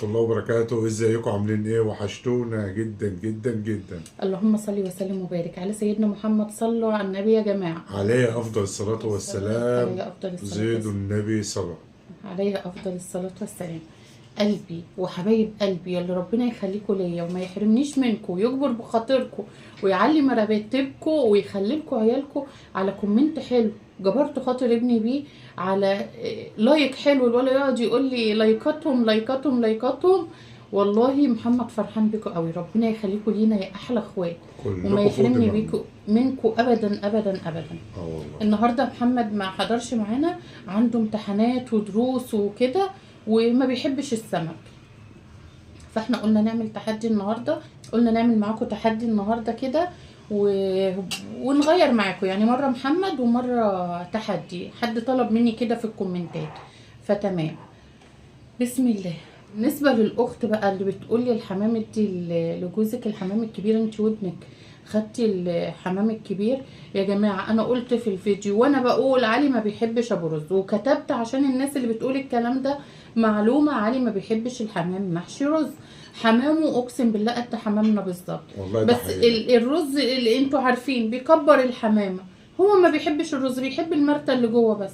الله وبركاته. ازيكم عاملين ايه؟ وحشتونا جدا جدا جدا. اللهم صل وسلم وبارك على سيدنا محمد. صلوا على النبي يا جماعة. عليه افضل الصلاة والسلام. عليه أفضل الصلاة زيد والسلام. النبي صلى. عليه أفضل الصلاة والسلام. قلبي وحبايب قلبي اللي ربنا يخليكم ليا وما يحرمنيش منكم ويجبر بخاطركم ويعلي مرتبكم ويخلي لكم عيالكم على كومنت حلو جبرت خاطر ابني بيه، على لايك حلو. الولا يقعد يقول لي لايكاتهم لايكاتهم لايكاتهم. والله محمد فرحان بيكم قوي، ربنا يخليكم لينا يا احلى اخوات وما كلكم فوق يحرمني دماغنا. بيكم منكم ابدا ابدا ابدا. والله النهارده محمد ما حضرش معانا، عنده امتحانات ودروس وكده وما بيحبش السمك، فاحنا قلنا نعمل تحدي النهارده، قلنا نعمل معاكم تحدي النهارده كده ونغير معاكم، يعني مره محمد ومره تحدي. حد طلب مني كده في الكومنتات فتمام. بسم الله. بالنسبه للاخت بقى اللي بتقولي الحمام ادي لجوزك الحمام الكبير، انت وابنك خدتي الحمام الكبير. يا جماعه انا قلت في الفيديو وانا بقول علي ما بيحبش ابو رز، وكتبت عشان الناس اللي بتقول الكلام ده معلومه، علي ما بيحبش الحمام محشي رز. حمامه اقسم بالله قد حمامنا بالظبط، والله ده بس حقيقي. الرز اللي انتوا عارفين بيكبر الحمامه، هو ما بيحبش الرز، بيحب المرتة اللي جوه بس.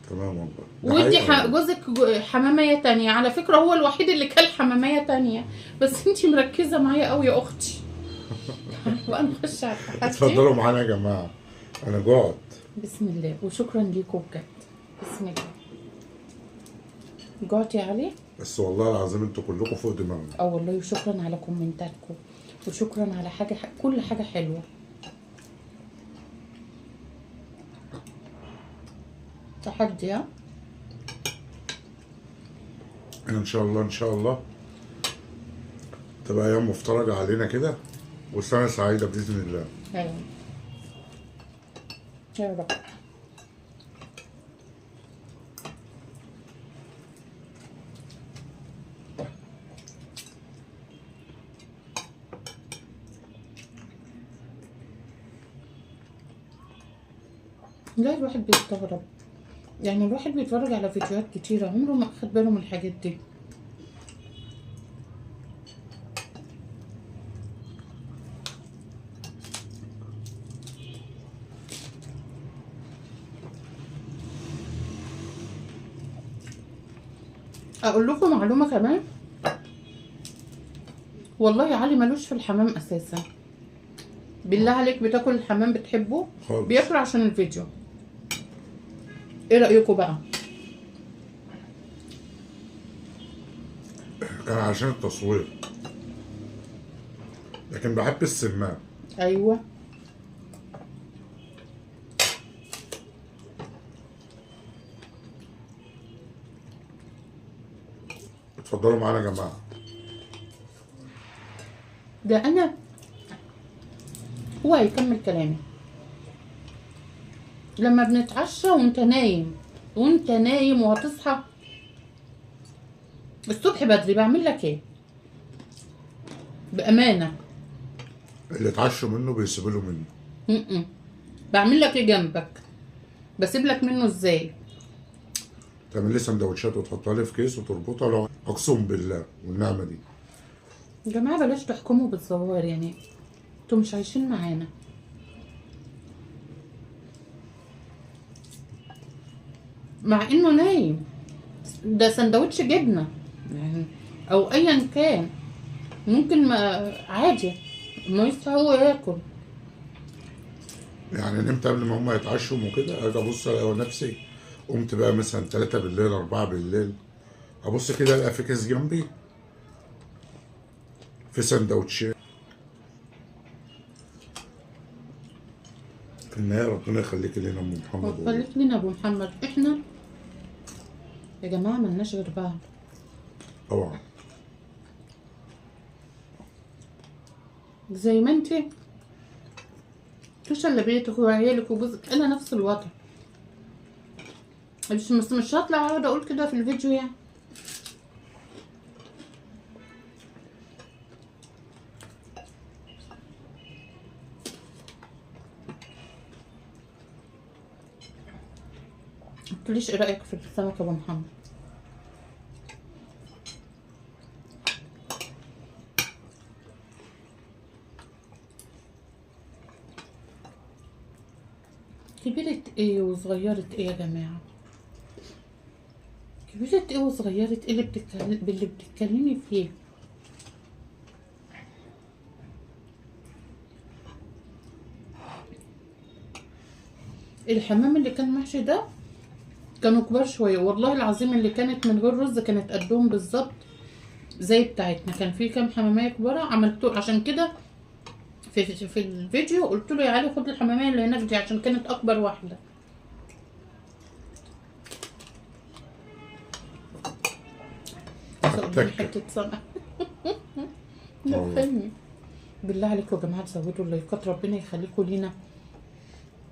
تمام والله ده ودي حقيقي والله. جوزك حمامية تانية على فكرة، هو الوحيد اللي كل حمامية تانية، بس انتي مركزة معايا قوي يا اختي. بقى نخش على التحدي. اتفضلوا معانا يا جماعة، انا جوعت. بسم الله وشكرا ليكم بجد. بسم الله. جعتي يا علي؟ بس والله العظيم انتوا كلكم فوق دماغنا. اه والله، وشكرا على كومنتاتكم وشكرا على حاجة كل حاجة حلوة. تحدي ها؟ ان شاء الله ان شاء الله تبقى ايام مفترجة علينا كده وسنة سعيدة بإذن الله. ايوه يا رب. لا الواحد بيستغرب، يعني الواحد بيتفرج على فيديوهات كتيرة عمره ما اخد باله من الحاجات دي. اقول لكم معلومة كمان، والله علي ملوش في الحمام اساسا. بالله عليك بتاكل الحمام بتحبه؟ خالص. بياكل عشان الفيديو. ايه رأيكم بقى؟ كان عشان التصوير، لكن بحب السمان. ايوه اتفضلوا معانا يا جماعة. ده انا، هو هيكمل كلامي. لما بنتعشى وانت نايم وهتصحى الصبح بدري، بعمل لك ايه بامانه؟ اللي اتعشوا منه بيسيبوا له منه. بعمل لك ايه جنبك؟ بسيب لك منه ازاي؟ تعمل لي سندوتشات وتحطها لي في كيس وتربطها لو اقسم بالله والنعمة دي. يا جماعه بلاش تحكموا بالظواهر، يعني انتوا مش عايشين معانا. مع انه نايم، ده سندوتش جبنه يعني او ايا كان، ممكن ما عادي ما يصحى هو ياكل. يعني نمت قبل ما هم يتعشوا وكده، اجي ابص الاقي نفسي قمت بقى مثلا 3 بالليل 4 بالليل، ابص كده الاقي في كيس جنبي في سندوتشات. في النهاية ربنا يخليك لنا ام محمد. خليك لنا ابو محمد، احنا يا جماعه ملناش غير بعض. طبعا. زي ما انتي تشل بيتك وعيالك وجوزك، انا نفس الوضع. مش هطلع اقعد اقول كده في الفيديو يعني. متقوليش ايه رايك في السمك يا ابو محمد؟ كبيرة ايه وصغيرة ايه يا جماعة؟ كبيرة ايه وصغيرة ايه اللي بتتكلمي فيه؟ الحمام اللي كان محشي ده كانوا كبار شوية والله العظيم، اللي كانت من غير رز كانت قدهم بالظبط زي بتاعتنا. كان في كام حمامية كبار عملته عشان كده في الفيديو قلت له يا علي خد الحمامية اللي هناك دي عشان كانت أكبر واحدة. بس قدامي هتكة حتة صنع. والله. فهمني. بالله عليكم يا جماعة تزودوا اللايكات، ربنا يخليكم لينا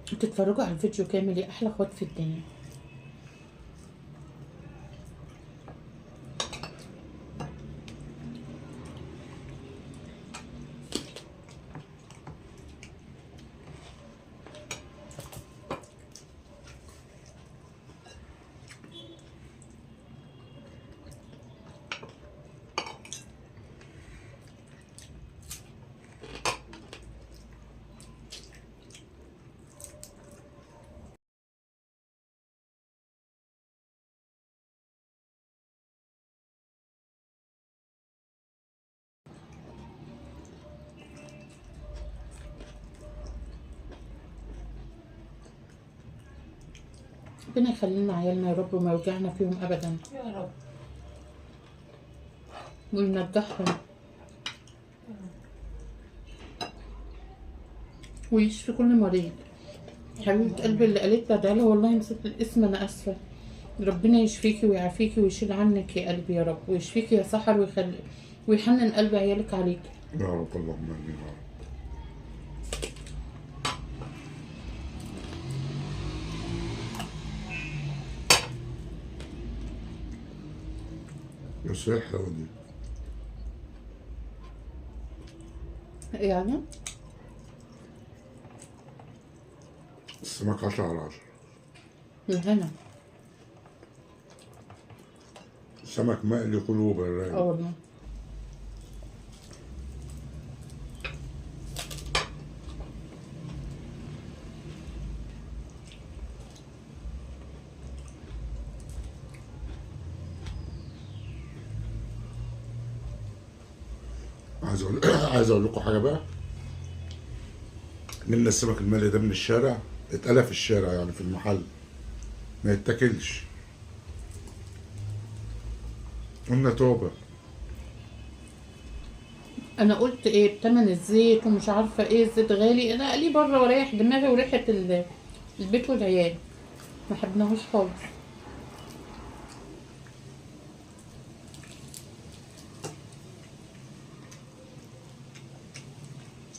تتفرجوا على الفيديو كامل يا أحلى اخوات في الدنيا. ربنا يخلينا عيالنا يا رب وما يوجعنا فيهم أبدا يا رب. وينجحهم ويشفي كل مريض. حبيبة قلبي اللي قالت لها ده والله نسيت الاسم، أنا آسفة. ربنا يشفيكي ويعافيكي ويشيل عنك يا قلبي يا رب، ويشفيكي يا سحر ويحنن قلب عيالك عليكي. يا رب اللهم امين يا رب. بس ايه الحلاوة دي؟ يعني السمك 10/10. الهنا. سمك مقلي كله براي. اه والله. عايز اقول لكم حاجه بقى. جبنا السمك المقلي ده من الشارع، اتقلى في الشارع يعني في المحل، ما يتاكلش. قلنا توبه. انا قلت ايه بتمن الزيت ومش عارفه ايه، الزيت غالي، انا قلي بره واريح دماغي وريحه البيت والعيال ما حبناهوش خالص.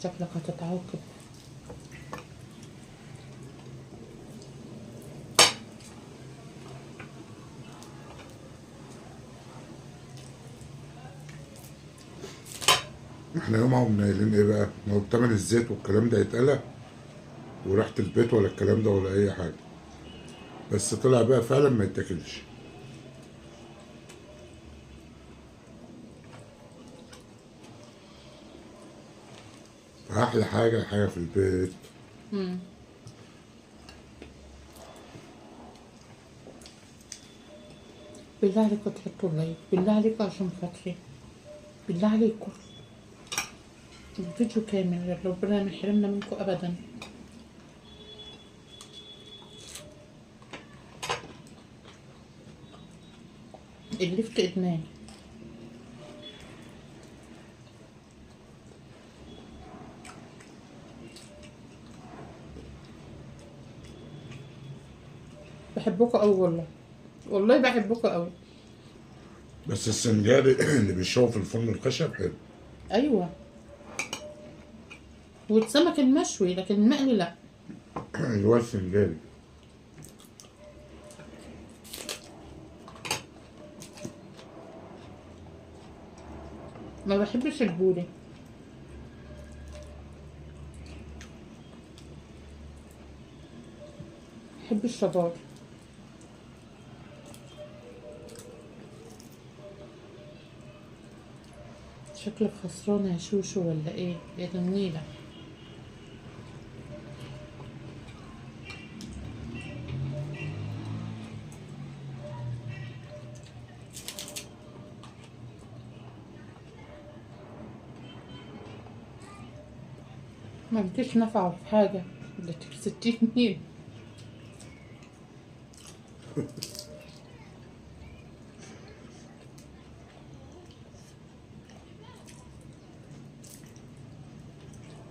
شكلك هتتعاقب. احنا يومهم قايلين ايه بقى؟ ما هو بتمن الزيت والكلام ده يتقلى وريحه البيت ولا الكلام ده ولا اي حاجه، بس طلع بقى فعلا ما يتاكلش. احلى حاجه في البيت. مم. بالله عليكم تحطوا اللايك، بالله عليكم عشان خاطري، بالله عليكم الفيديو كامل، ربنا ما يحرمنا منكم ابدا. اللفت ادمان. بحبكم قوي والله، والله بحبكم قوي. بس السنجاري اللي بيشوه في الفرن الخشب حلو. ايوه، والسمك المشوي لكن المقلي لا. اللي هو السنجاري. ما بحبش البوري. بحب الشبار. شكلك خسرانة يا شوشو ولا ايه يا جميلة؟ ما انتش نافعة في حاجة، ده 60 مين.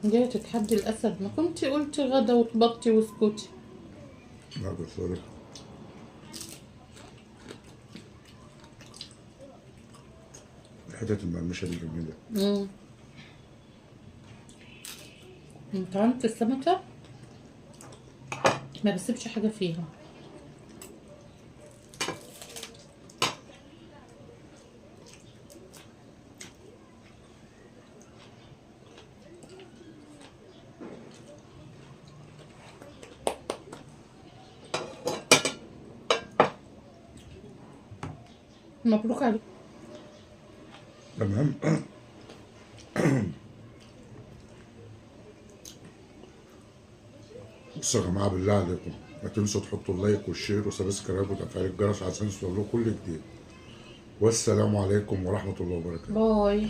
جاية تتحدي الأسد، ما كنت قلتي غدا وطبختي واسكتي. لا بس سوري. الحتت المقرمشة دي جميلة. انت عملت السمكة ما بسيبش حاجة فيها. مبروك عليك. تمام. بصوا يا جماعة، بالله عليكم ما تنسوا تحطوا اللايك والشير وسبسكرايب وتفعيل الجرس عشان يوصلكوا كل جديد. والسلام عليكم ورحمة الله وبركاته. باي.